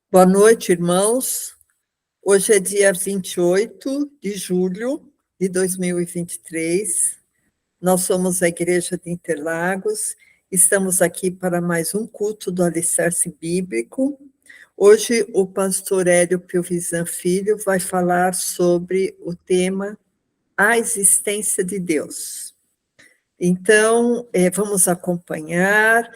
Boa noite, irmãos. Hoje é dia 28 de julho de 2023. Nós somos a Igreja de Interlagos. Estamos aqui para mais um culto do Alicerce Bíblico. Hoje o pastor Hélio Piovisan Filho vai falar sobre o tema A Existência de Deus. Então, vamos acompanhar.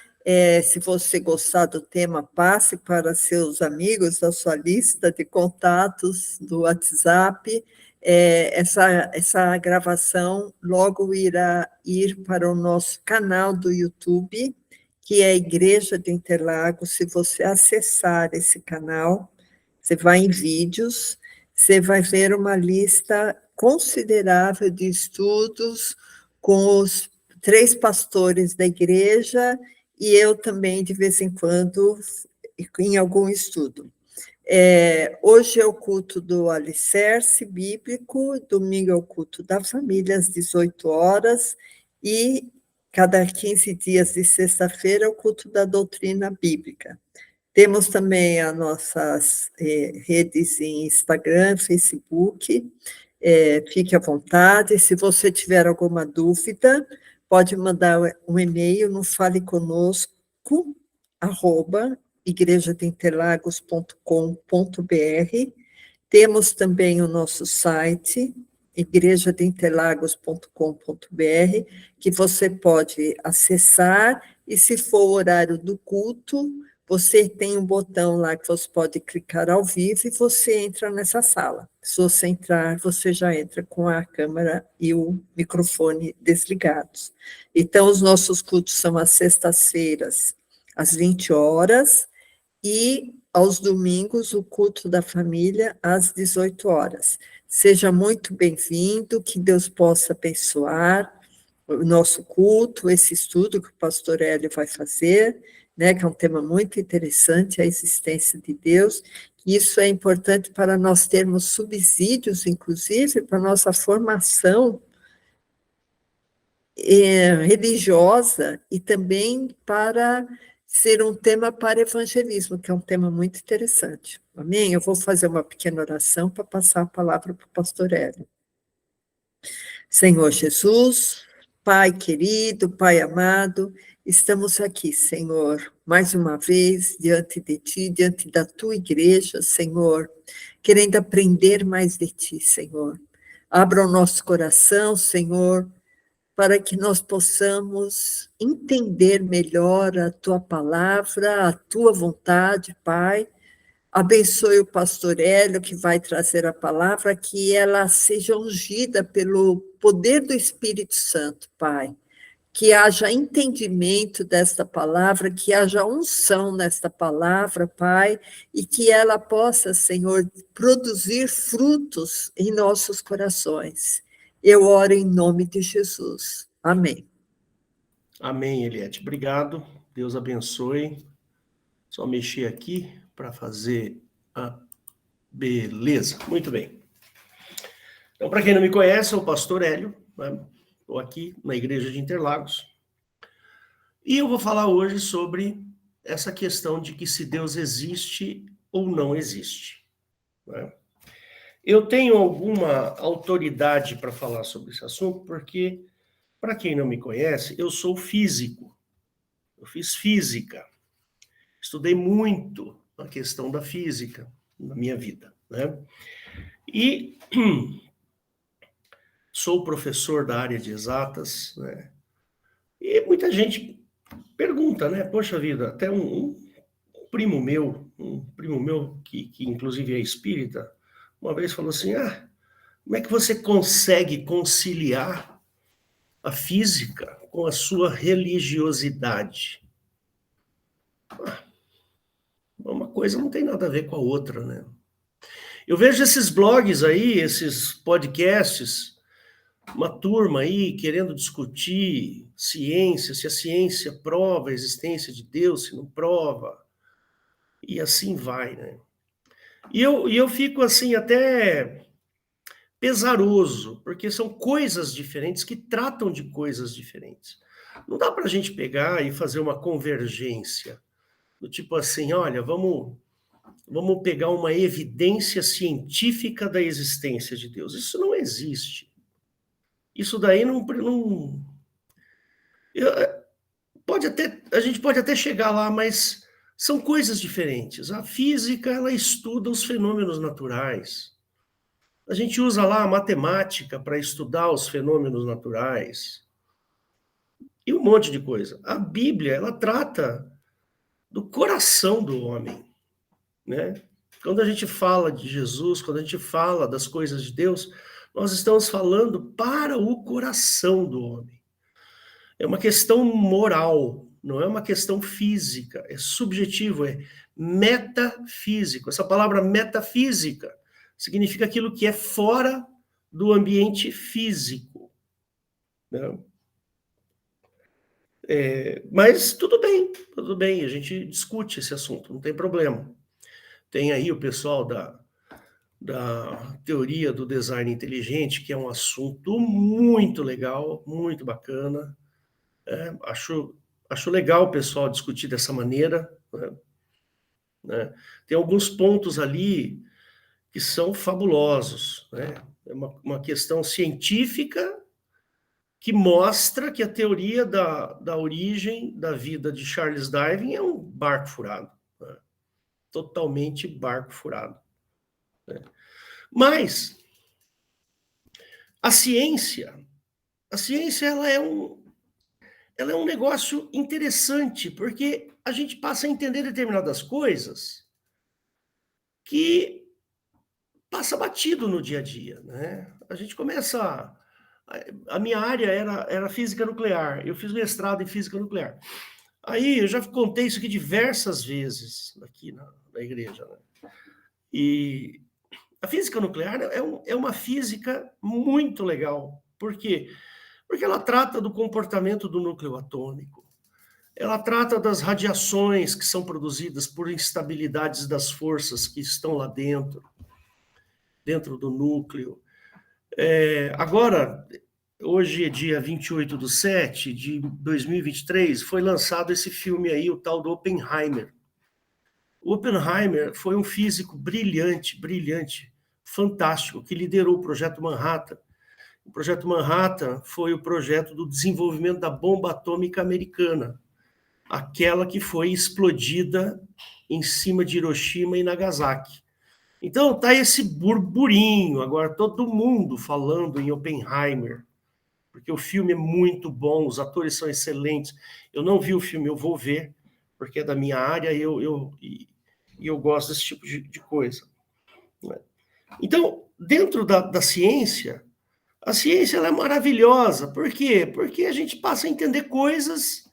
Se você gostar do tema, passe para seus amigos da sua lista de contatos do WhatsApp. Essa gravação logo irá ir para o nosso canal do YouTube, que é a Igreja de Interlagos. Se você acessar esse canal, você vai em vídeos, você vai ver uma lista considerável de estudos com os 3 pastores da igreja e eu também, de vez em quando, em algum estudo. Hoje é o culto do Alicerce Bíblico, domingo é o culto da família, às 18 horas, e cada 15 dias de sexta-feira é o culto da doutrina bíblica. Temos também as nossas redes em Instagram, Facebook, fique à vontade. Se você tiver alguma dúvida, pode mandar um e-mail no faleconosco@igrejadeinterlagos.com.br. Temos também o nosso site, igrejadeinterlagos.com.br, que você pode acessar, e se for o horário do culto, você tem um botão lá que você pode clicar ao vivo e você entra nessa sala. Se você entrar, você já entra com a câmera e o microfone desligados. Então, os nossos cultos são às sextas-feiras, às 20 horas, e aos domingos, o culto da família, às 18 horas. Seja muito bem-vindo, que Deus possa abençoar o nosso culto, esse estudo que o pastor Hélio vai fazer, né, que é um tema muito interessante, a existência de Deus. Isso é importante para nós termos subsídios, inclusive, para a nossa formação religiosa e também para ser um tema para evangelismo, que é um tema muito interessante. Amém? Eu vou fazer uma pequena oração para passar a palavra para o pastor Hélio. Senhor Jesus, Pai querido, Pai amado, estamos aqui, Senhor, mais uma vez, diante de Ti, diante da Tua igreja, Senhor, querendo aprender mais de Ti, Senhor. Abra o nosso coração, Senhor, para que nós possamos entender melhor a Tua palavra, a Tua vontade, Pai. Abençoe o pastor Hélio, que vai trazer a palavra, que ela seja ungida pelo poder do Espírito Santo, Pai. Que haja entendimento desta palavra, que haja unção nesta palavra, Pai, e que ela possa, Senhor, produzir frutos em nossos corações. Eu oro em nome de Jesus. Amém. Amém, Eliette. Obrigado. Deus abençoe. Só mexer aqui para fazer a beleza. Muito bem. Então, para quem não me conhece, eu sou o pastor Hélio, né? Estou aqui na Igreja de Interlagos. E eu vou falar hoje sobre essa questão de que se Deus existe ou não existe, né? Eu tenho alguma autoridade para falar sobre esse assunto, porque, para quem não me conhece, eu sou físico. Eu fiz física. Estudei muito a questão da física na minha vida, né? E sou professor da área de exatas, né? E muita gente pergunta, né? Poxa vida, até um primo meu que inclusive é espírita, uma vez falou assim: como é que você consegue conciliar a física com a sua religiosidade? Uma coisa não tem nada a ver com a outra, né? Eu vejo esses blogs aí, esses podcasts, uma turma aí querendo discutir ciência, se a ciência prova a existência de Deus, se não prova, e assim vai, né? E eu fico assim até pesaroso, porque são coisas diferentes que tratam de coisas diferentes. Não dá para a gente pegar e fazer uma convergência, do tipo assim, olha, vamos vamos pegar uma evidência científica da existência de Deus. Isso não existe. Isso daí não a gente pode até chegar lá, mas são coisas diferentes. A física, ela estuda os fenômenos naturais. A gente usa lá a matemática para estudar os fenômenos naturais. E um monte de coisa. A Bíblia, ela trata do coração do homem, né? Quando a gente fala de Jesus, quando a gente fala das coisas de Deus, nós estamos falando para o coração do homem. É uma questão moral, não é uma questão física, é subjetivo, é metafísico. Essa palavra metafísica significa aquilo que é fora do ambiente físico, né? Mas tudo bem, a gente discute esse assunto, não tem problema. Tem aí o pessoal da teoria do design inteligente, que é um assunto muito legal, muito bacana. Acho legal o pessoal discutir dessa maneira, né? Tem alguns pontos ali que são fabulosos, né? É uma questão científica que mostra que a teoria da origem da vida de Charles Darwin é um barco furado, né? Totalmente barco furado, né? Mas a ciência ela é um negócio interessante, porque a gente passa a entender determinadas coisas que passa batido no dia a dia, né? A gente começa... A minha área era física nuclear, eu fiz mestrado em física nuclear. Aí eu já contei isso aqui diversas vezes aqui na igreja, né? E a física nuclear é uma física muito legal. Por quê? Porque ela trata do comportamento do núcleo atômico, ela trata das radiações que são produzidas por instabilidades das forças que estão lá dentro do núcleo. Agora, hoje é dia 28/7/2023, foi lançado esse filme aí, o tal do Oppenheimer. O Oppenheimer foi um físico brilhante, fantástico, que liderou o Projeto Manhattan. O Projeto Manhattan foi o projeto do desenvolvimento da bomba atômica americana, aquela que foi explodida em cima de Hiroshima e Nagasaki. Então, tá esse burburinho, agora todo mundo falando em Oppenheimer, porque o filme é muito bom, os atores são excelentes. Eu não vi o filme, eu vou ver, porque é da minha área e eu gosto desse tipo de coisa. Então, dentro da ciência, a ciência ela é maravilhosa. Por quê? Porque a gente passa a entender coisas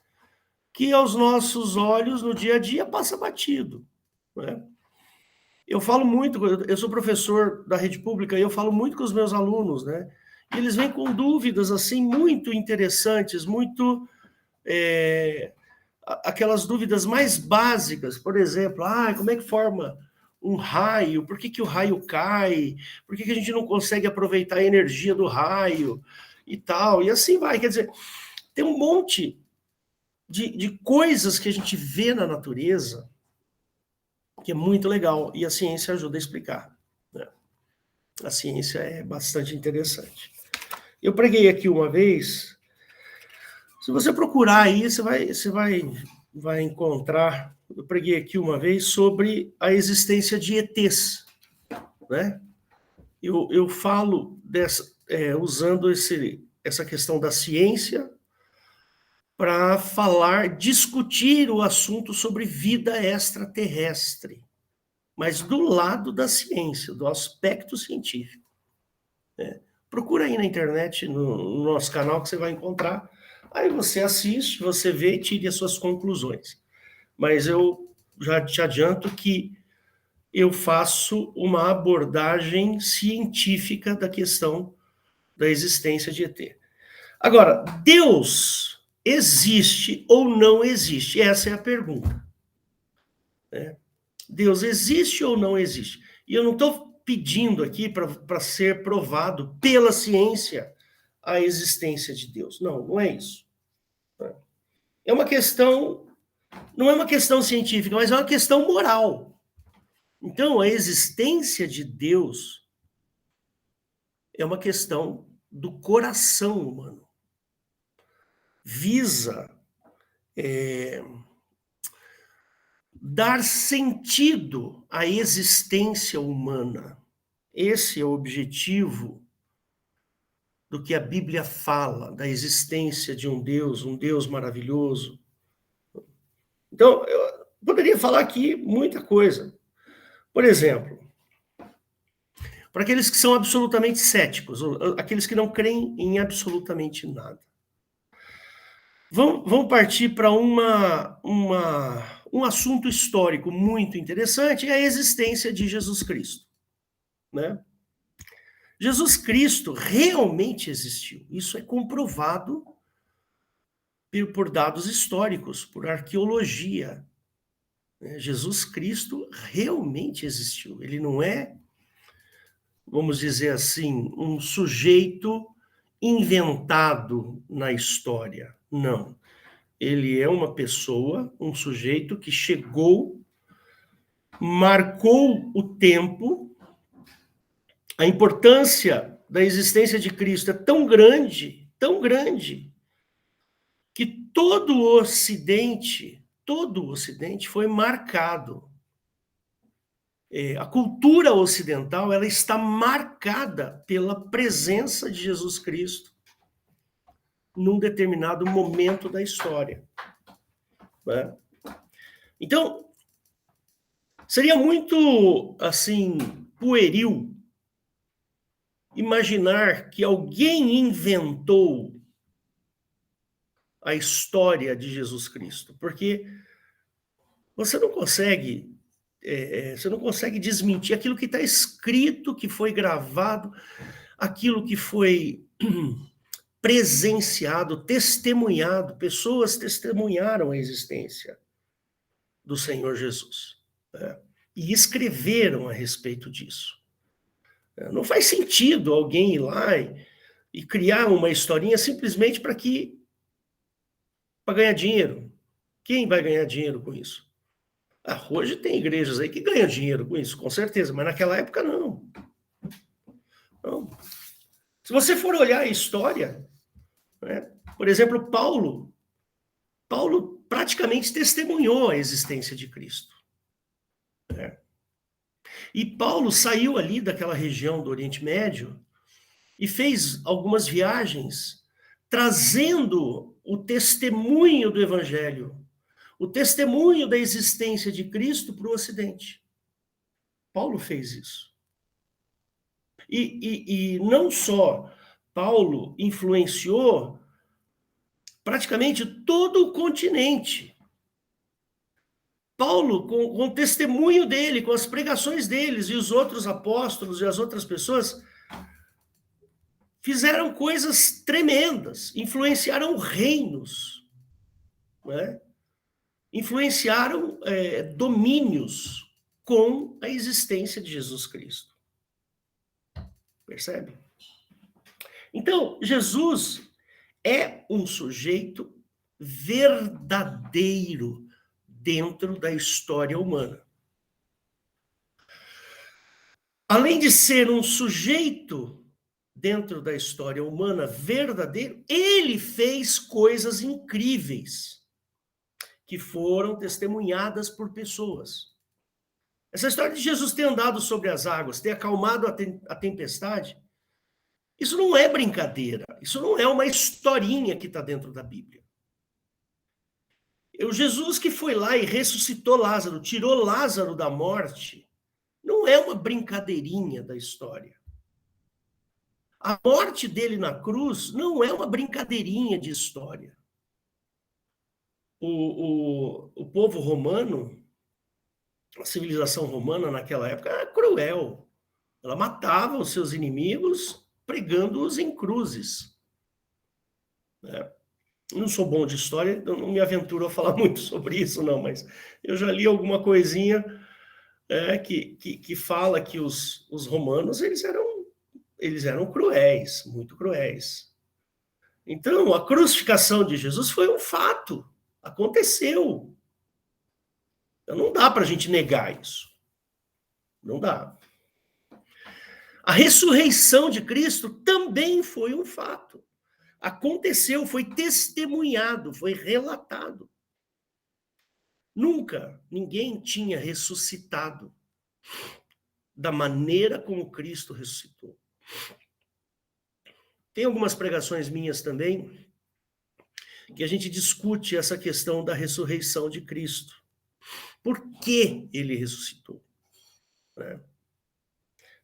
que aos nossos olhos, no dia a dia, passa batido, né? Eu falo muito, eu sou professor da rede pública e eu falo muito com os meus alunos, né? E eles vêm com dúvidas, assim, muito interessantes, aquelas dúvidas mais básicas, por exemplo, como é que forma um raio? Por que o raio cai? Por que a gente não consegue aproveitar a energia do raio? E tal, e assim vai. Quer dizer, tem um monte de coisas que a gente vê na natureza que é muito legal, e a ciência ajuda a explicar, né? A ciência é bastante interessante. Eu preguei aqui uma vez, se você procurar aí, você vai encontrar, eu preguei aqui uma vez sobre a existência de ETs, né? Eu falo usando essa questão da ciência para discutir o assunto sobre vida extraterrestre, mas do lado da ciência, do aspecto científico, né? Procura aí na internet, no nosso canal, que você vai encontrar. Aí você assiste, você vê e tire as suas conclusões. Mas eu já te adianto que eu faço uma abordagem científica da questão da existência de ET. Agora, Deus existe ou não existe? Essa é a pergunta, né? Deus existe ou não existe? E eu não estou pedindo aqui para ser provado pela ciência a existência de Deus. Não é isso. É uma questão, não é uma questão científica, mas é uma questão moral. Então, a existência de Deus é uma questão do coração humano. Visa dar sentido à existência humana. Esse é o objetivo do que a Bíblia fala, da existência de um Deus maravilhoso. Então, eu poderia falar aqui muita coisa. Por exemplo, para aqueles que são absolutamente céticos, aqueles que não creem em absolutamente nada. Vamos partir para um assunto histórico muito interessante, é a existência de Jesus Cristo, né? Jesus Cristo realmente existiu. Isso é comprovado por dados históricos, por arqueologia. Jesus Cristo realmente existiu. Ele não é, vamos dizer assim, um sujeito inventado na história. Não. Ele é uma pessoa, um sujeito que chegou, marcou o tempo. A importância da existência de Cristo é tão grande, que todo o Ocidente foi marcado. A cultura ocidental, ela está marcada pela presença de Jesus Cristo num determinado momento da história, né? Então, seria muito, assim, pueril imaginar que alguém inventou a história de Jesus Cristo, porque você não consegue desmentir aquilo que está escrito, que foi gravado, aquilo que foi presenciado, testemunhado. Pessoas testemunharam a existência do Senhor Jesus, né? E escreveram a respeito disso. Não faz sentido alguém ir lá e criar uma historinha simplesmente para ganhar dinheiro. Quem vai ganhar dinheiro com isso? Hoje tem igrejas aí que ganham dinheiro com isso, com certeza, mas naquela época não. Não. Se você for olhar a história, né, por exemplo, Paulo praticamente testemunhou a existência de Cristo, né? E Paulo saiu ali daquela região do Oriente Médio e fez algumas viagens trazendo o testemunho do Evangelho, o testemunho da existência de Cristo para o Ocidente. Paulo fez isso. E não só Paulo influenciou praticamente todo o continente. Paulo, com o testemunho dele, com as pregações deles, e os outros apóstolos e as outras pessoas, fizeram coisas tremendas, influenciaram reinos, né? Influenciaram domínios com a existência de Jesus Cristo. Percebe? Então, Jesus é um sujeito verdadeiro dentro da história humana. Além de ser um sujeito dentro da história humana verdadeiro, ele fez coisas incríveis que foram testemunhadas por pessoas. Essa história de Jesus ter andado sobre as águas, ter acalmado a tempestade, isso não é brincadeira, isso não é uma historinha que está dentro da Bíblia. O Jesus que foi lá e ressuscitou Lázaro, tirou Lázaro da morte, não é uma brincadeirinha da história. A morte dele na cruz não é uma brincadeirinha de história. O povo romano, a civilização romana naquela época era cruel. Ela matava os seus inimigos pregando-os em cruzes. Não sou bom de história, eu não me aventuro a falar muito sobre isso, não, mas eu já li alguma coisinha que fala que os romanos eles eram cruéis, muito cruéis. Então, a crucificação de Jesus foi um fato, aconteceu. Então, não dá para a gente negar isso. Não dá. A ressurreição de Cristo também foi um fato. Aconteceu, foi testemunhado, foi relatado. Nunca ninguém tinha ressuscitado da maneira como Cristo ressuscitou. Tem algumas pregações minhas também que a gente discute essa questão da ressurreição de Cristo. Por que ele ressuscitou? Né?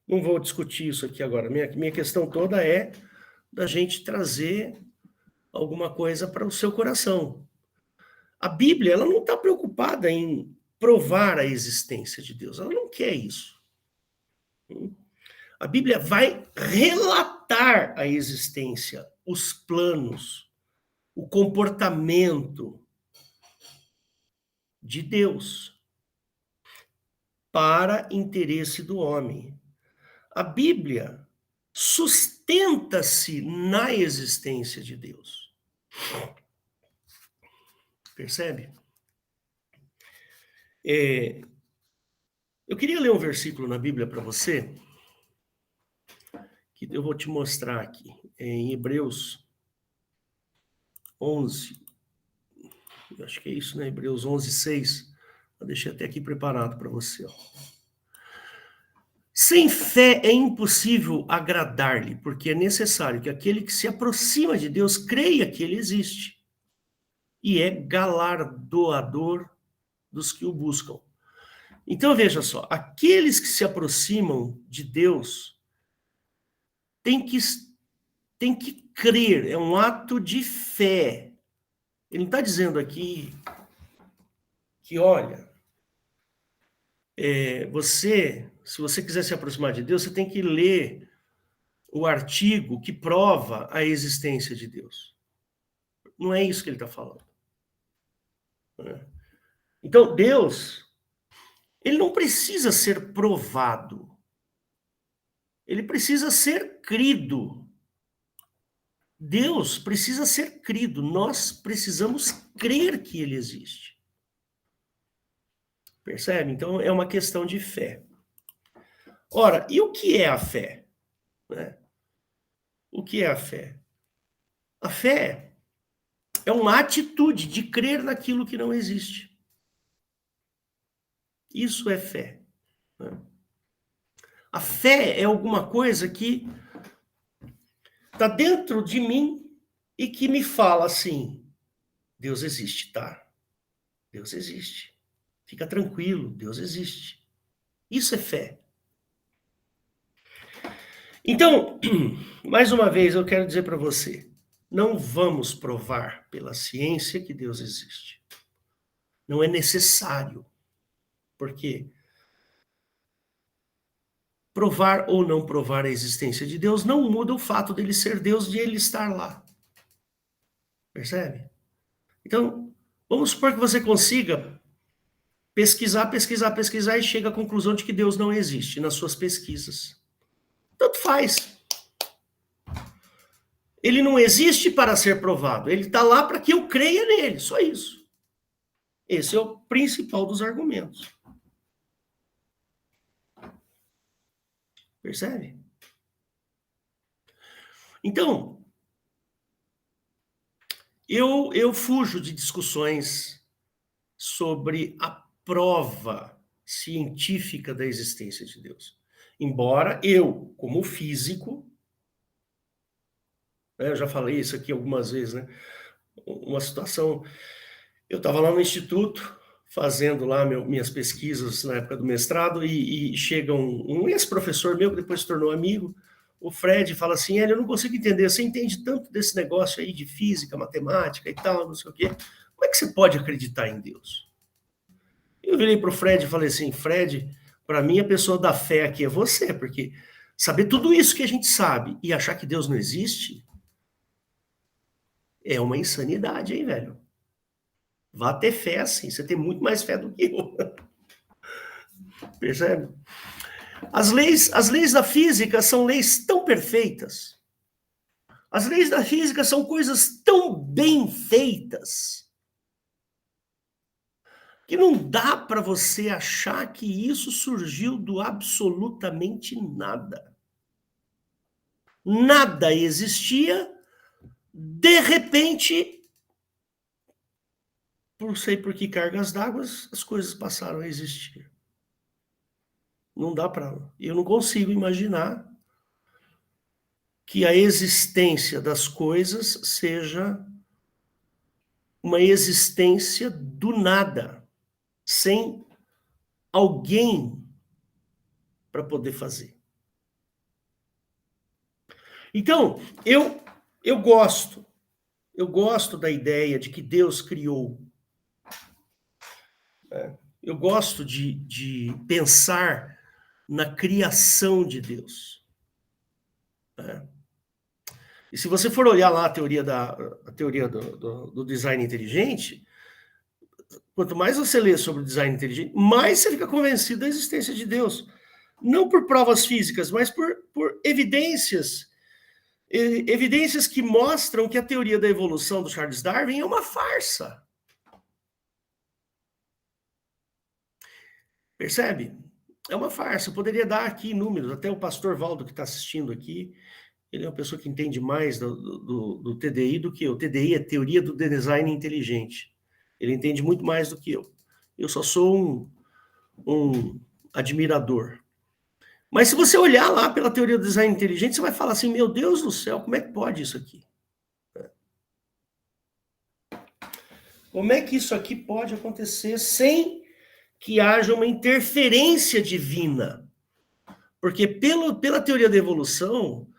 Não vou discutir isso aqui agora. Minha questão toda é da gente trazer alguma coisa para o seu coração. A Bíblia, ela não está preocupada em provar a existência de Deus. Ela não quer isso. A Bíblia vai relatar a existência, os planos, o comportamento de Deus para interesse do homem. A Bíblia sustenta-se na existência de Deus. Percebe? Eu queria ler um versículo na Bíblia para você, que eu vou te mostrar aqui, em Hebreus 11. Eu acho que é isso, né? Hebreus 11, 6. Eu deixei até aqui preparado para você. Ó. Sem fé é impossível agradar-lhe, porque é necessário que aquele que se aproxima de Deus creia que ele existe e é galardoador dos que o buscam. Então, veja só, aqueles que se aproximam de Deus têm que crer, é um ato de fé. Ele não está dizendo aqui que, olha, se você quiser se aproximar de Deus, você tem que ler o artigo que prova a existência de Deus. Não é isso que ele está falando. Então, Deus, ele não precisa ser provado. Ele precisa ser crido. Deus precisa ser crido. Nós precisamos crer que ele existe. Percebe? Então, é uma questão de fé. Ora, e o que é a fé? Né? O que é a fé? A fé é uma atitude de crer naquilo que não existe. Isso é fé. Né? A fé é alguma coisa que está dentro de mim e que me fala assim, Deus existe, tá? Deus existe. Fica tranquilo, Deus existe. Isso é fé. Então, mais uma vez, eu quero dizer para você, não vamos provar pela ciência que Deus existe. Não é necessário. Por quê? Provar ou não provar a existência de Deus não muda o fato dele ser Deus, de ele estar lá. Percebe? Então, vamos supor que você consiga pesquisar e chega à conclusão de que Deus não existe nas suas pesquisas. Tanto faz. Ele não existe para ser provado. Ele está lá para que eu creia nele. Só isso. Esse é o principal dos argumentos. Percebe? Então, eu fujo de discussões sobre a prova científica da existência de Deus. Embora eu, como físico, né, eu já falei isso aqui algumas vezes, né? Uma situação, eu estava lá no instituto, fazendo lá minhas pesquisas na época do mestrado, e chega um ex-professor meu, que depois se tornou amigo, o Fred, fala assim, eu não consigo entender, você entende tanto desse negócio aí de física, matemática e tal, não sei o quê, como é que você pode acreditar em Deus? Eu virei para o Fred e falei assim, Fred, para mim a pessoa da fé aqui é você, porque saber tudo isso que a gente sabe e achar que Deus não existe é uma insanidade, hein, velho? Vá ter fé assim, você tem muito mais fé do que eu. Percebe? As leis da física são leis tão perfeitas. As leis da física são coisas tão bem feitas que não dá para você achar que isso surgiu do absolutamente nada. Nada existia, de repente, por sei por que cargas d'água, as coisas passaram a existir. Não dá para... Eu não consigo imaginar que a existência das coisas seja uma existência do nada, sem alguém para poder fazer. Então, eu gosto da ideia de que Deus criou. Eu gosto de pensar na criação de Deus. E se você for olhar lá a teoria do design inteligente, quanto mais você lê sobre o design inteligente, mais você fica convencido da existência de Deus. Não por provas físicas, mas por evidências que mostram que a teoria da evolução do Charles Darwin é uma farsa. Percebe? É uma farsa. Eu poderia dar aqui números, até o pastor Valdo que está assistindo aqui, ele é uma pessoa que entende mais do TDI do que eu. O TDI é Teoria do Design Inteligente. Ele entende muito mais do que eu. Eu só sou um admirador. Mas se você olhar lá pela teoria do design inteligente, você vai falar assim, meu Deus do céu, como é que pode isso aqui? Como é que isso aqui pode acontecer sem que haja uma interferência divina? Porque pela teoria da evolução,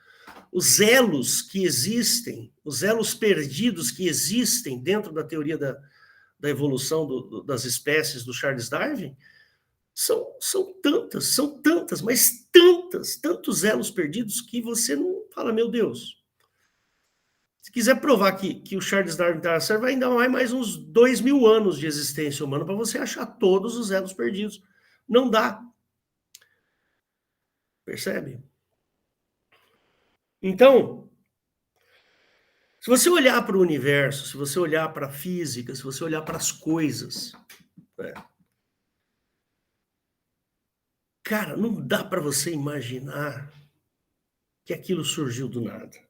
os elos que existem, os elos perdidos que existem dentro da teoria da evolução das espécies do Charles Darwin, são tantas, mas tantos elos perdidos que você não fala, meu Deus. Se quiser provar que o Charles Darwin está certo, vai ainda mais uns 2.000 anos de existência humana para você achar todos os elos perdidos. Não dá. Percebe? Então, se você olhar para o universo, se você olhar para a física, se você olhar para as coisas, cara, não dá para você imaginar que aquilo surgiu do nada.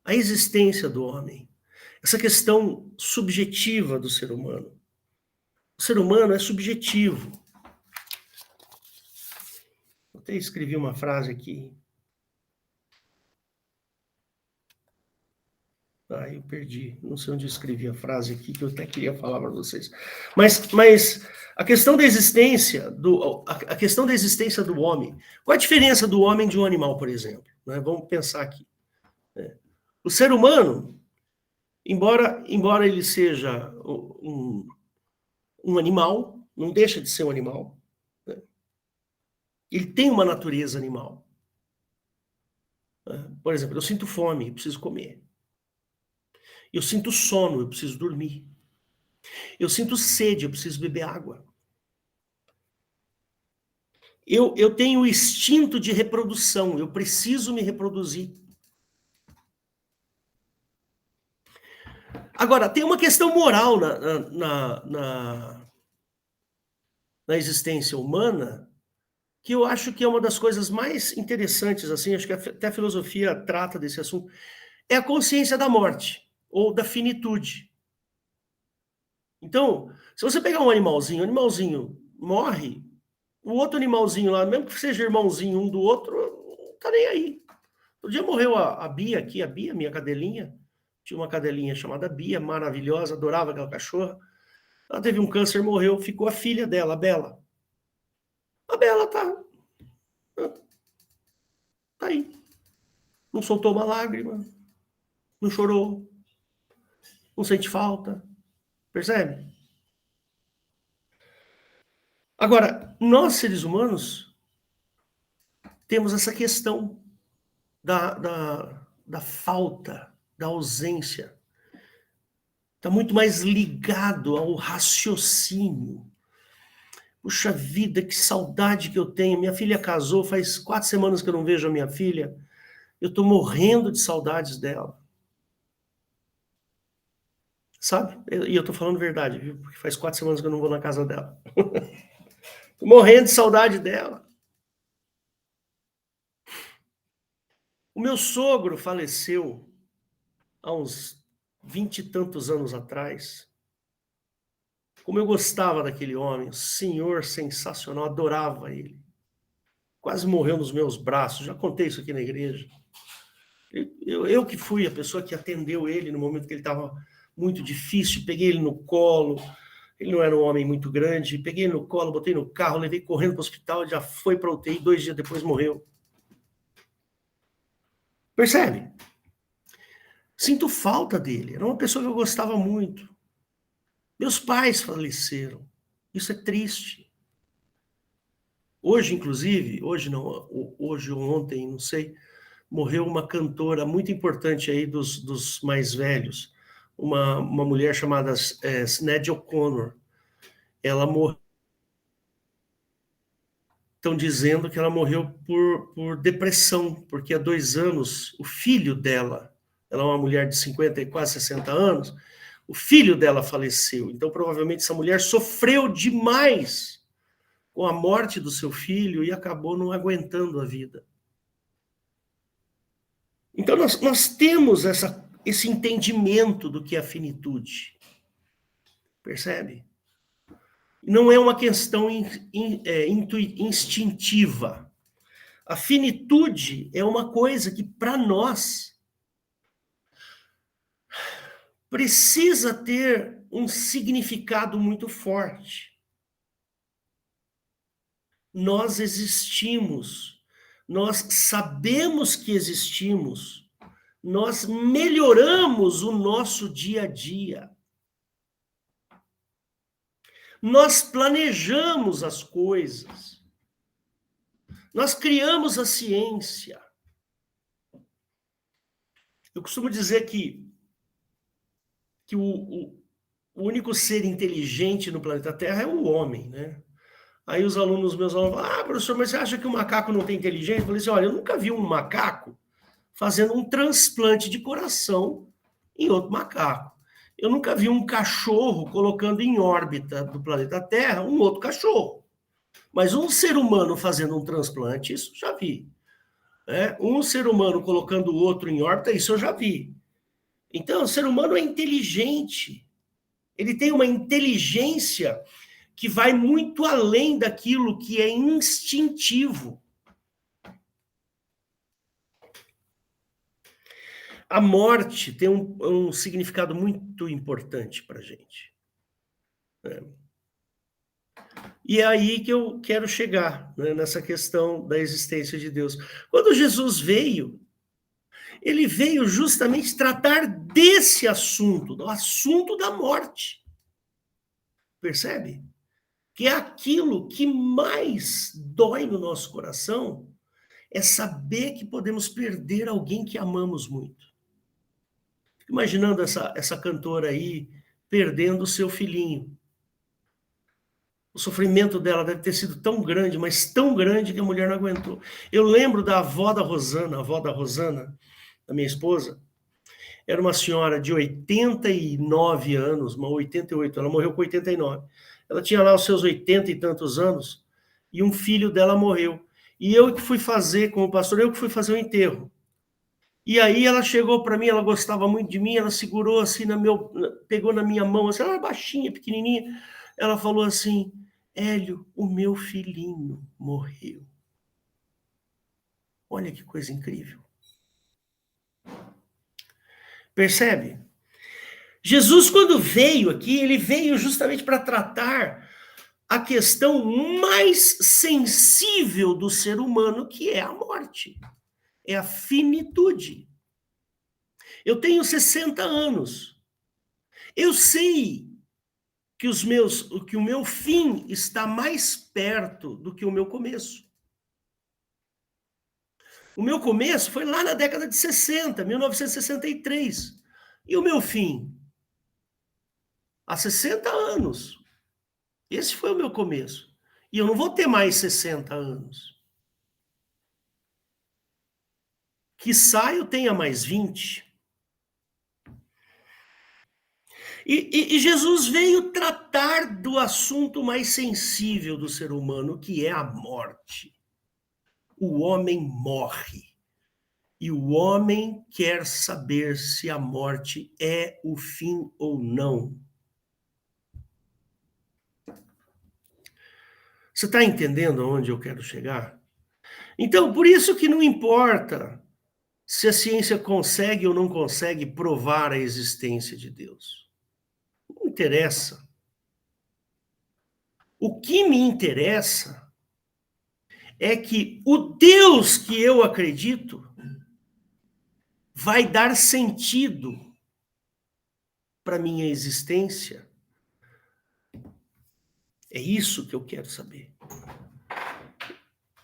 A existência do homem, essa questão subjetiva do ser humano. O ser humano é subjetivo. Eu até escrevi uma frase aqui. Eu perdi. Não sei onde eu escrevi a frase aqui, que eu até queria falar para vocês. Mas a questão da existência a questão da existência do homem. Qual a diferença do homem de um animal, por exemplo? Vamos pensar aqui. O ser humano, embora ele seja um animal, não deixa de ser um animal. Ele tem uma natureza animal. Por exemplo, eu sinto fome, eu preciso comer. Eu sinto sono, eu preciso dormir. Eu sinto sede, eu preciso beber água. Eu tenho o instinto de reprodução, eu preciso me reproduzir. Agora, tem uma questão moral na existência humana que eu acho que é uma das coisas mais interessantes, assim, acho que até a filosofia trata desse assunto, é a consciência da morte, ou da finitude. Então, se você pegar um animalzinho, o animalzinho morre, o outro animalzinho lá, mesmo que seja irmãozinho um do outro, não tá nem aí. Um dia morreu a Bia aqui, a Bia, minha cadelinha. Tinha uma cadelinha chamada Bia, maravilhosa, adorava aquela cachorra. Ela teve um câncer, morreu, ficou a filha dela, a Bela. A Bela tá aí. Não soltou uma lágrima, não chorou, não sente falta. Percebe? Agora, nós, seres humanos, temos essa questão da falta, da ausência. Está muito mais ligado ao raciocínio. Puxa vida, que saudade que eu tenho. Minha filha casou, faz 4 semanas que eu não vejo a minha filha. Eu estou morrendo de saudades dela. Sabe? E eu tô falando verdade, viu? Porque faz 4 semanas que eu não vou na casa dela. Tô morrendo de saudade dela. O meu sogro faleceu há uns 20 e tantos anos atrás. Como eu gostava daquele homem, senhor sensacional, adorava ele. Quase morreu nos meus braços, já contei isso aqui na igreja. Eu que fui a pessoa que atendeu ele no momento que ele estava muito difícil, peguei ele no colo, ele não era um homem muito grande, peguei ele no colo, botei no carro, levei correndo para o hospital, já foi para a UTI, 2 dias depois morreu. Percebe? Sinto falta dele, era uma pessoa que eu gostava muito. Meus pais faleceram, isso é triste. Hoje, inclusive, hoje não, hoje ou ontem, não sei, morreu uma cantora muito importante aí dos mais velhos, uma mulher chamada Sinéad O'Connor. Ela morreu, estão dizendo que ela morreu por depressão, porque há 2 anos o filho dela, ela é uma mulher de 50 e quase 60 anos, o filho dela faleceu. Então, provavelmente, essa mulher sofreu demais com a morte do seu filho e acabou não aguentando a vida. Então, nós temos esse entendimento do que é a finitude. Percebe? Não é uma questão instintiva. A finitude é uma coisa que, para nós, precisa ter um significado muito forte. Nós existimos, nós sabemos que existimos, nós melhoramos o nosso dia a dia. Nós planejamos as coisas. Nós criamos a ciência. Eu costumo dizer que o único ser inteligente no planeta Terra é o homem, né? Aí os meus alunos falam, professor, mas você acha que o macaco não tem inteligência? Eu falei assim, olha, eu nunca vi um macaco fazendo um transplante de coração em outro macaco. Eu nunca vi um cachorro colocando em órbita do planeta Terra um outro cachorro. Mas um ser humano fazendo um transplante, isso já vi. Um ser humano colocando o outro em órbita, isso eu já vi. Então, o ser humano é inteligente. Ele tem uma inteligência que vai muito além daquilo que é instintivo. A morte tem um significado muito importante para a gente. E é aí que eu quero chegar, né, nessa questão da existência de Deus. Quando Jesus veio, ele veio justamente tratar desse assunto, do assunto da morte. Percebe? Que é aquilo que mais dói no nosso coração, é saber que podemos perder alguém que amamos muito. Fico imaginando essa cantora aí perdendo o seu filhinho. O sofrimento dela deve ter sido tão grande, mas tão grande que a mulher não aguentou. Eu lembro da avó da Rosana, da minha esposa, era uma senhora de 89 anos, uma 88, ela morreu com 89. Ela tinha lá os seus 80 e tantos anos, e um filho dela morreu. E eu que fui fazer, como pastor, eu que fui fazer o enterro. E aí ela chegou para mim, ela gostava muito de mim, ela segurou assim, pegou na minha mão, assim, ela era baixinha, pequenininha, ela falou assim, Hélio, o meu filhinho morreu. Olha que coisa incrível. Percebe? Jesus, quando veio aqui, ele veio justamente para tratar a questão mais sensível do ser humano, que é a morte. É a finitude. Eu tenho 60 anos. Eu sei que o meu fim está mais perto do que o meu começo. O meu começo foi lá na década de 60, 1963. E o meu fim? Há 60 anos. Esse foi o meu começo. E eu não vou ter mais 60 anos. Quiçá eu tenha mais 20. E Jesus veio tratar do assunto mais sensível do ser humano, que é a morte. O homem morre. E o homem quer saber se a morte é o fim ou não. Você está entendendo aonde eu quero chegar? Então, por isso que não importa se a ciência consegue ou não consegue provar a existência de Deus. Não interessa. O que me interessa é que o Deus que eu acredito vai dar sentido para minha existência. É isso que eu quero saber.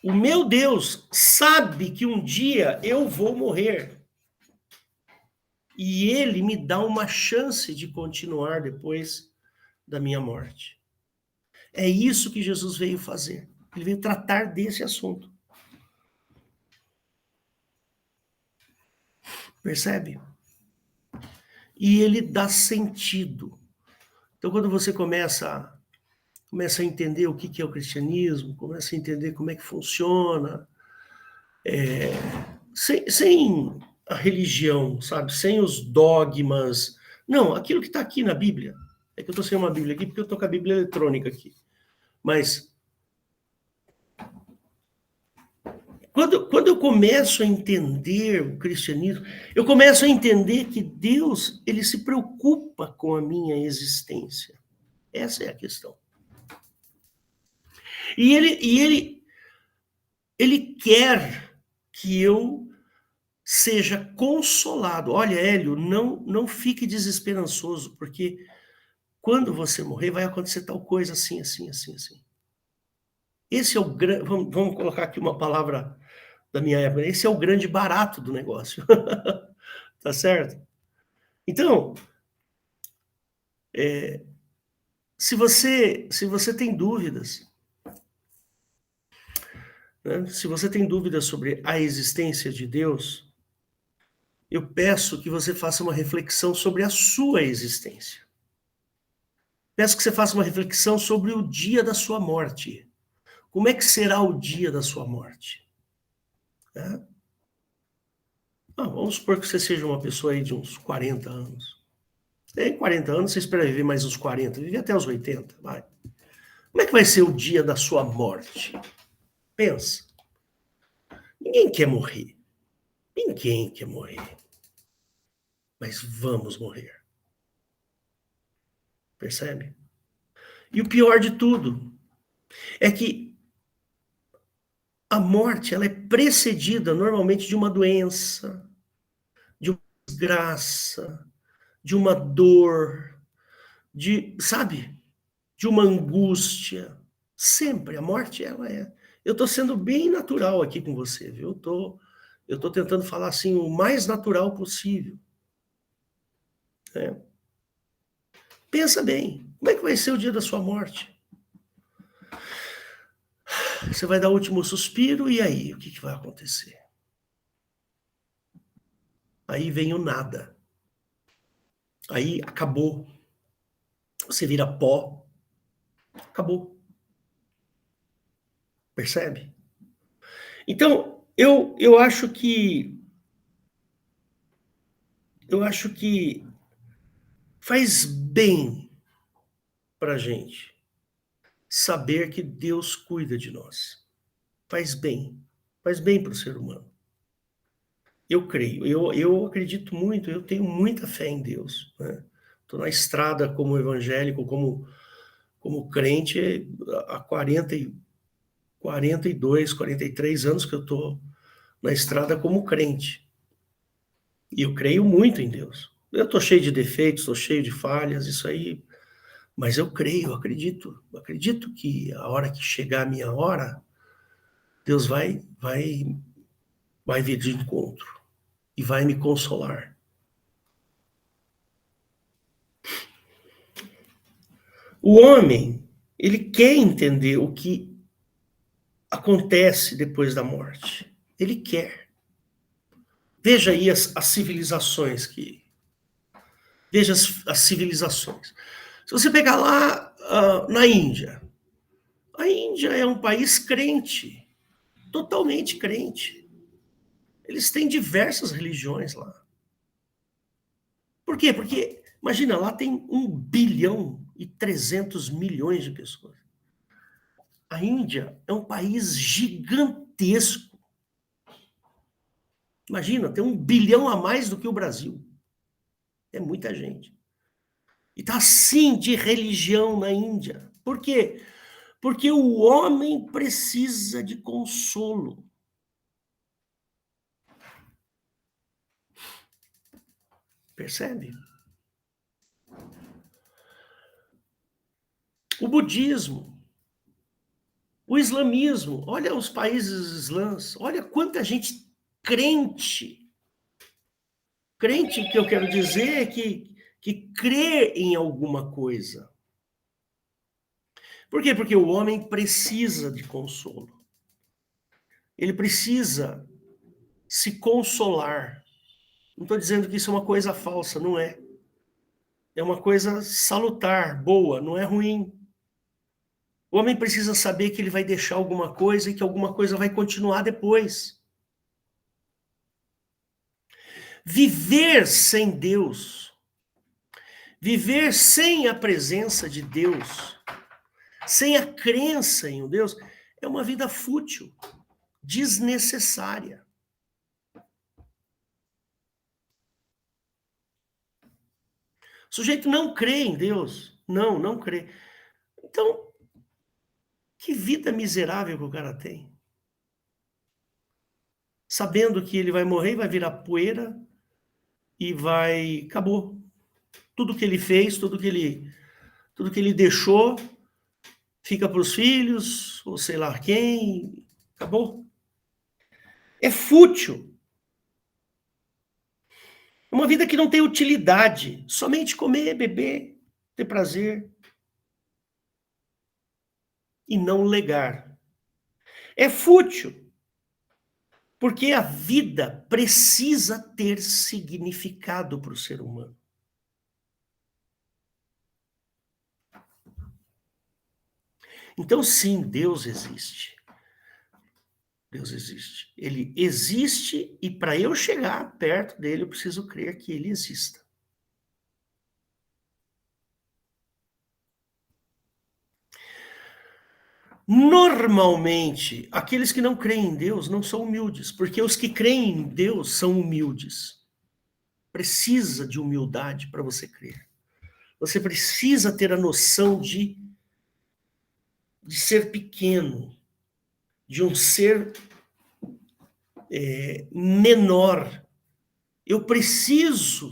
O meu Deus sabe que um dia eu vou morrer. E ele me dá uma chance de continuar depois da minha morte. É isso que Jesus veio fazer. Ele veio tratar desse assunto. Percebe? E ele dá sentido. Então, quando você começa a entender o que é o cristianismo, começa a entender como é que funciona, sem a religião, sabe? Sem os dogmas. Não, aquilo que está aqui na Bíblia. É que eu estou sem uma Bíblia aqui, porque eu estou com a Bíblia eletrônica aqui. Mas quando eu começo a entender o cristianismo, eu começo a entender que Deus, ele se preocupa com a minha existência. Essa é a questão. E ele quer que eu seja consolado. Olha, Hélio, não fique desesperançoso, porque quando você morrer vai acontecer tal coisa assim, assim, assim, assim. Esse é o grande, vamos colocar aqui uma palavra da minha época, esse é o grande barato do negócio. Tá certo? Então, se você tem dúvidas, né? Se você tem dúvidas sobre a existência de Deus, eu peço que você faça uma reflexão sobre a sua existência. Peço que você faça uma reflexão sobre o dia da sua morte. Como é que será o dia da sua morte? Né? Vamos supor que você seja uma pessoa aí de uns 40 anos. Tem 40 anos, você espera viver mais uns 40, vive até os 80, vai. Como é que vai ser o dia da sua morte? Pensa. Ninguém quer morrer. Ninguém quer morrer. Mas vamos morrer. Percebe? E o pior de tudo é que a morte ela é precedida normalmente de uma doença, de uma desgraça, de uma dor, sabe? De uma angústia. Sempre a morte ela é. Eu estou sendo bem natural aqui com você, viu? Eu estou tentando falar assim o mais natural possível. Né? Pensa bem, como é que vai ser o dia da sua morte? Você vai dar o último suspiro e aí, o que vai acontecer? Aí vem o nada. Aí acabou. Você vira pó. Acabou. Percebe? Então, eu acho que faz bem pra gente saber que Deus cuida de nós. Faz bem para o ser humano. Eu creio, eu acredito muito, eu tenho muita fé em Deus. Estou na estrada como evangélico, como crente, há 42, 43 anos que eu estou na estrada como crente. E eu creio muito em Deus. Eu estou cheio de defeitos, estou cheio de falhas, isso aí. Mas eu creio, eu acredito que a hora que chegar a minha hora, Deus vai vir de encontro e vai me consolar. O homem, ele quer entender o que acontece depois da morte. Ele quer. Veja aí as civilizações Veja as civilizações. Se você pegar lá na Índia, a Índia é um país crente, totalmente crente. Eles têm diversas religiões lá. Por quê? Porque, imagina, lá tem 1,3 bilhão de pessoas. A Índia é um país gigantesco. Imagina, tem 1 bilhão a mais do que o Brasil. É muita gente. E está assim de religião na Índia. Por quê? Porque o homem precisa de consolo. Percebe? O budismo, o islamismo, olha os países islãs, olha quanta gente crente. Crente, que eu quero dizer, é que crê em alguma coisa. Por quê? Porque o homem precisa de consolo. Ele precisa se consolar. Não estou dizendo que isso é uma coisa falsa, não é. É uma coisa salutar, boa, não é ruim. O homem precisa saber que ele vai deixar alguma coisa e que alguma coisa vai continuar depois. Viver sem Deus, viver sem a presença de Deus, sem a crença em um Deus, é uma vida fútil, desnecessária. O sujeito não crê em Deus. Não crê. Então, que vida miserável que o cara tem. Sabendo que ele vai morrer, vai virar poeira e vai... Acabou. Tudo que ele fez, tudo que ele deixou, fica para os filhos, ou sei lá quem, acabou. É fútil. É uma vida que não tem utilidade. Somente comer, beber, ter prazer. E não legar. É fútil. Porque a vida precisa ter significado para o ser humano. Então, sim, Deus existe. Deus existe. Ele existe e para eu chegar perto dele, eu preciso crer que ele exista. Normalmente, aqueles que não creem em Deus não são humildes, porque os que creem em Deus são humildes. Precisa de humildade para você crer. Você precisa ter a noção de ser pequeno, de um ser menor. Eu preciso,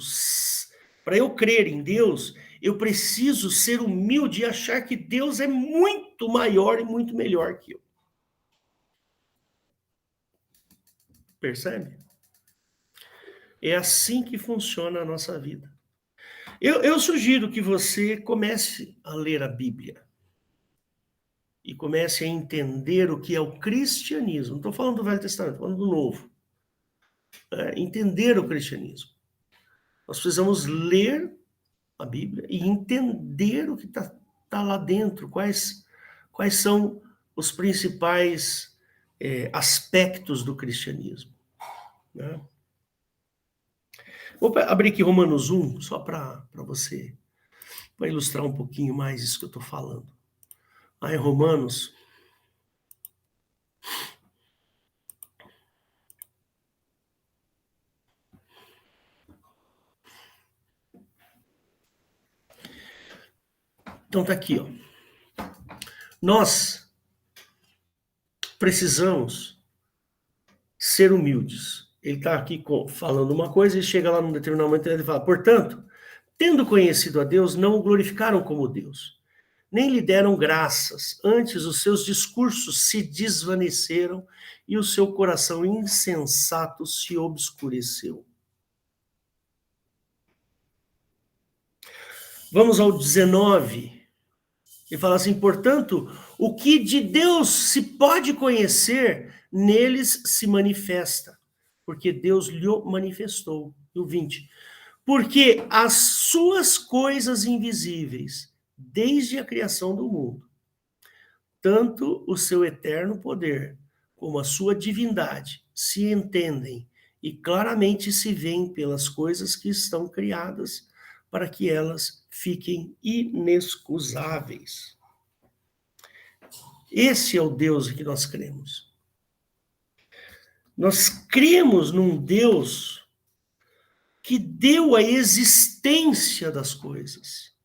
para eu crer em Deus, eu preciso ser humilde e achar que Deus é muito maior e muito melhor que eu. Percebe? É assim que funciona a nossa vida. Eu sugiro que você comece a ler a Bíblia. E comece a entender o que é o cristianismo. Não estou falando do Velho Testamento, estou falando do Novo. Entender o cristianismo. Nós precisamos ler a Bíblia e entender o que está lá dentro, quais são os principais aspectos do cristianismo. Né? Vou abrir aqui Romanos 1, só para você, para ilustrar um pouquinho mais isso que eu estou falando. Aí, Romanos. Então tá aqui, ó. Nós precisamos ser humildes. Ele está aqui falando uma coisa e chega lá num determinado momento e ele fala, portanto, tendo conhecido a Deus, não o glorificaram como Deus, nem lhe deram graças, antes os seus discursos se desvaneceram e o seu coração insensato se obscureceu. Vamos ao 19. Ele fala assim, portanto, o que de Deus se pode conhecer, neles se manifesta, porque Deus lhe manifestou. E o 20. Porque as suas coisas invisíveis, desde a criação do mundo, tanto o seu eterno poder como a sua divindade se entendem e claramente se veem pelas coisas que estão criadas para que elas fiquem inexcusáveis. Esse é o Deus em que nós cremos. Nós cremos num Deus que deu a existência das coisas.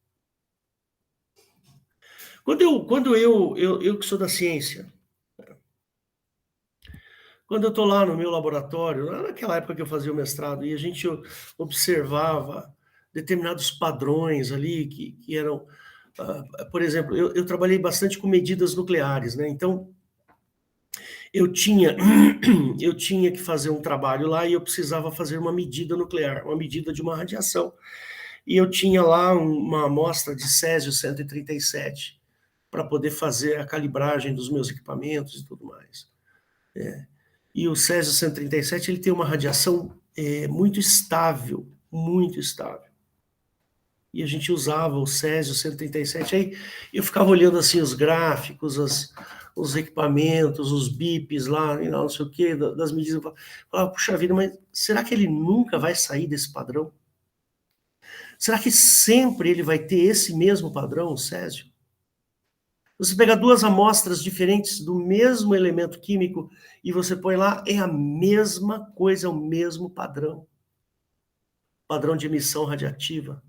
Quando eu que sou da ciência, quando eu estou lá no meu laboratório, lá naquela época que eu fazia o mestrado, e a gente observava determinados padrões ali que eram, por exemplo, eu trabalhei bastante com medidas nucleares, né? Então, eu tinha que fazer um trabalho lá e eu precisava fazer uma medida nuclear, uma medida de uma radiação. E eu tinha lá uma amostra de césio-137 para poder fazer a calibragem dos meus equipamentos e tudo mais. E o césio-137 ele tem uma radiação muito estável, muito estável. E a gente usava o césio-137, aí eu ficava olhando assim os gráficos, os equipamentos, os bips lá, não sei o quê, das medidas. Eu falava, puxa vida, mas será que ele nunca vai sair desse padrão? Será que sempre ele vai ter esse mesmo padrão, o césio? Você pega duas amostras diferentes do mesmo elemento químico e você põe lá, é a mesma coisa, é o mesmo padrão. Padrão de emissão radiativa.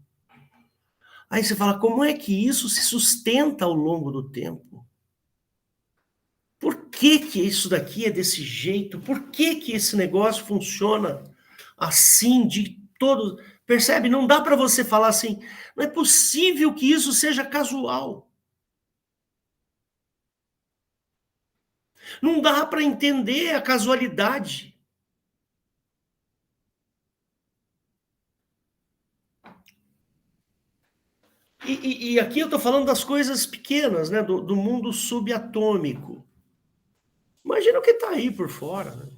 Aí você fala, como é que isso se sustenta ao longo do tempo? Por que isso daqui é desse jeito? Por que esse negócio funciona assim, de todo... Percebe? Não dá para você falar assim, não é possível que isso seja casual. Não dá para entender a casualidade. E aqui eu estou falando das coisas pequenas, né? Do mundo subatômico. Imagina o que está aí por fora. Né?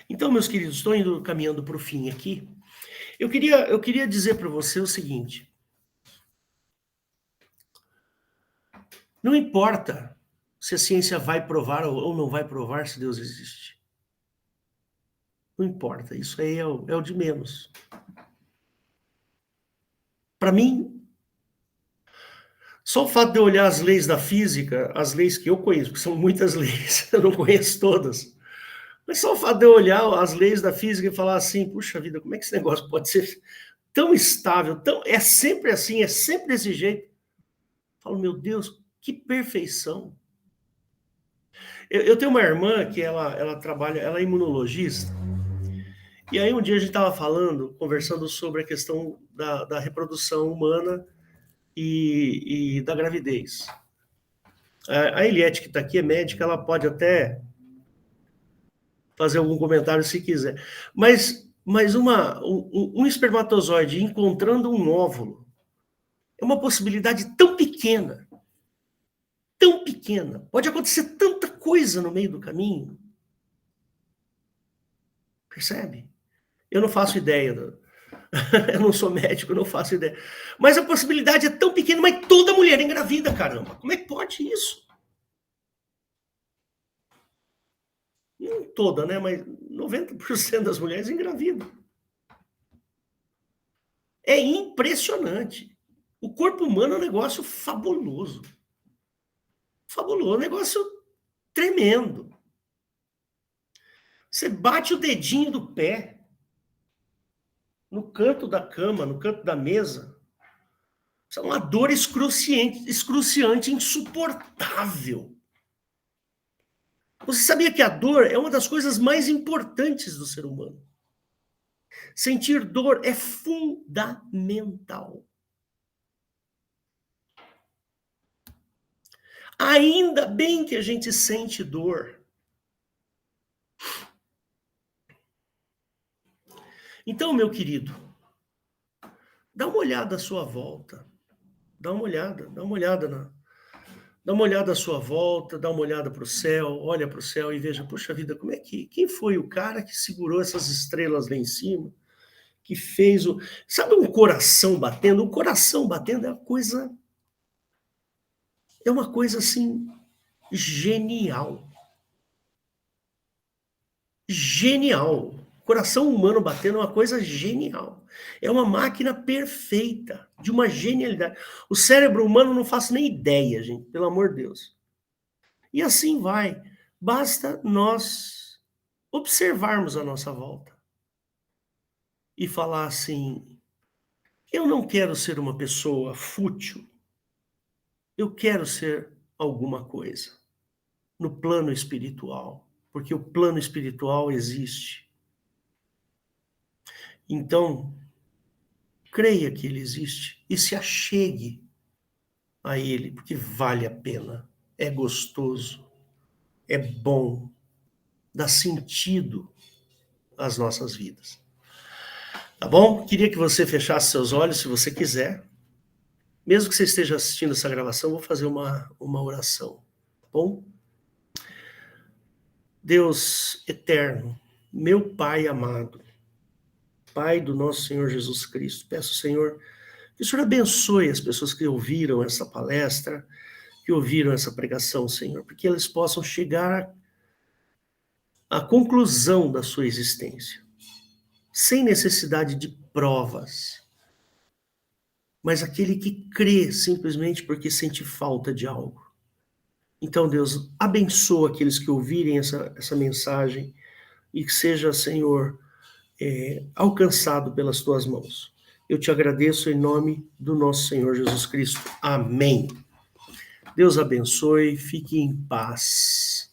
Então, meus queridos, estou caminhando para o fim aqui. Eu queria dizer para você o seguinte. Não importa se a ciência vai provar ou não vai provar se Deus existe. Não importa, isso aí é o de menos. Para mim, só o fato de eu olhar as leis da física, as leis que eu conheço, que são muitas leis, eu não conheço todas, mas só o fato de eu olhar as leis da física e falar assim, puxa vida, como é que esse negócio pode ser tão estável, é sempre assim, é sempre desse jeito. Eu falo, meu Deus, que perfeição. Eu tenho uma irmã que ela trabalha, ela é imunologista, e aí um dia a gente estava conversando sobre a questão da reprodução humana e da gravidez. A Eliette, que está aqui, é médica, ela pode até fazer algum comentário se quiser. Mas um espermatozoide encontrando um óvulo é uma possibilidade tão pequena, pode acontecer tanta coisa no meio do caminho. Percebe? Eu não faço ideia. Eu não sou médico, eu não faço ideia. Mas a possibilidade é tão pequena, mas toda mulher engravida, caramba. Como é que pode isso? Não toda, né? Mas 90% das mulheres engravidam. É impressionante. O corpo humano é um negócio fabuloso. Fabuloso, um negócio tremendo. Você bate o dedinho do pé no canto da cama, no canto da mesa. Isso é uma dor excruciante, insuportável. Você sabia que a dor é uma das coisas mais importantes do ser humano? Sentir dor é fundamental. Ainda bem que a gente sente dor. Então, meu querido, dá uma olhada à sua volta. Dá uma olhada Dá uma olhada à sua volta, dá uma olhada para o céu, olha para o céu e veja, puxa vida, como é que... Quem foi o cara que segurou essas estrelas lá em cima? Que fez o... Sabe um coração batendo? O coração batendo é uma coisa assim, genial. Genial. Coração humano batendo é uma coisa genial. É uma máquina perfeita, de uma genialidade. O cérebro humano não faço nem ideia, gente, pelo amor de Deus. E assim vai. Basta nós observarmos a nossa volta e falar assim: eu não quero ser uma pessoa fútil, eu quero ser alguma coisa no plano espiritual, porque o plano espiritual existe. Então, creia que ele existe e se achegue a ele, porque vale a pena, é gostoso, é bom, dá sentido às nossas vidas. Tá bom? Queria que você fechasse seus olhos, se você quiser. Mesmo que você esteja assistindo essa gravação, eu vou fazer uma oração. Tá bom? Deus eterno, meu Pai amado, Pai do nosso Senhor Jesus Cristo, peço, Senhor, que o Senhor abençoe as pessoas que ouviram essa palestra, que ouviram essa pregação, Senhor, porque eles possam chegar à conclusão da sua existência, sem necessidade de provas, mas aquele que crê simplesmente porque sente falta de algo. Então, Deus, abençoa aqueles que ouvirem essa mensagem e que seja, Senhor, alcançado pelas tuas mãos. Eu te agradeço em nome do nosso Senhor Jesus Cristo. Amém. Deus abençoe, fique em paz.